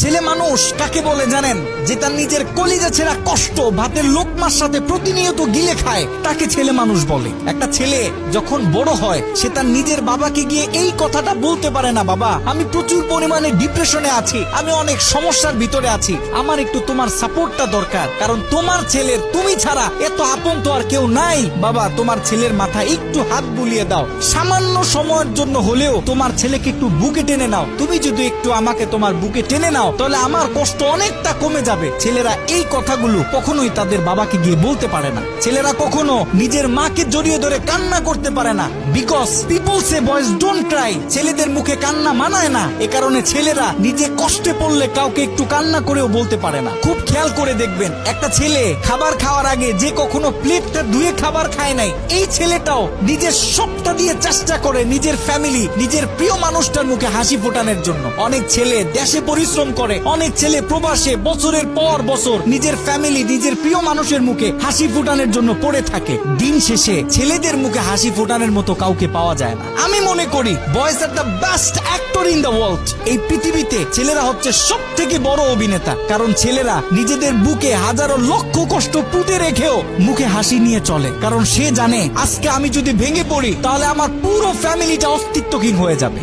ছেলে মানুষ কাকে বলে জানেন? যে তার নিজের কলিজা ছেঁড়া কষ্ট ভাতের লোকমার সাথে প্রতিনিয়ত গিলে খায়, তাকে ছেলে মানুষ বলে। একটা ছেলে যখন বড় হয়, সে তার নিজের বাবাকে গিয়ে এই কথাটা বলতে পারে না, বাবা আমি প্রচুর পরিমাণে ডিপ্রেশনে আছি, আমি অনেক সমস্যার ভিতরে আছি, আমার একটু তোমার সাপোর্টটা দরকার, কারণ তোমার ছেলের তুমি ছাড়া এত আপন তো আর কেউ নাই। বাবা তোমার ছেলের মাথায় একটু হাত বুলিয়ে দাও, সামান্য সময়ের জন্য হলেও তোমার ছেলেকে একটু বুকে টেনে নাও। তুমি যদি একটু আমাকে তোমার বুকে টেনে নাও, তাহলে আমার কষ্ট অনেকটা কমে যাবে। ছেলেরা এই কথাগুলো কখনোই তাদের বাবাকে গিয়ে বলতে পারে না। ছেলেরা কখনো নিজের মাকে জড়িয়ে ধরে কান্না করতে পারে না, because people say boys don't Cry. ছেলেদের মুখে কান্না মানায় না, এ কারণে ছেলেরা নিজে কষ্টে পড়লে কাউকে একটু কান্না করেও বলতে পারে না। খুব খেয়াল করে দেখবেন, একটা ছেলে খাবার খাওয়ার আগে যে কখনো প্লেটটা ধুয়ে খাবার খায় নাই, এই ছেলেটাও নিজের সবটা দিয়ে চেষ্টা করে নিজের ফ্যামিলি, নিজের প্রিয় মানুষটার মুখে হাসি ফোটানোর জন্য। অনেক ছেলে দেশে পরিশ্রম করে, অনেক ছেলে প্রবাসে বছরের পর বছর নিজের ফ্যামিলি, নিজের প্রিয় মানুষের মুখে হাসি ফোটানোর জন্য পড়ে থাকে। দিন শেষে ছেলেদের মুখে হাসি ফোটানোর মতো কাউকে পাওয়া যায় না। আমি মনে করি boys are the best actor in the world. এই পৃথিবীতে ছেলেরা হচ্ছে সব থেকে বড় অভিনেতা, কারণ ছেলেরা নিজেদের বুকে হাজারো লক্ষ কষ্ট পুঁতে রেখেও মুখে হাসি নিয়ে চলে, কারণ সে জানে আজকে আমি যদি ভেঙে পড়ি তাহলে আমার পুরো ফ্যামিলিটা অস্তিত্বহীন হয়ে যাবে।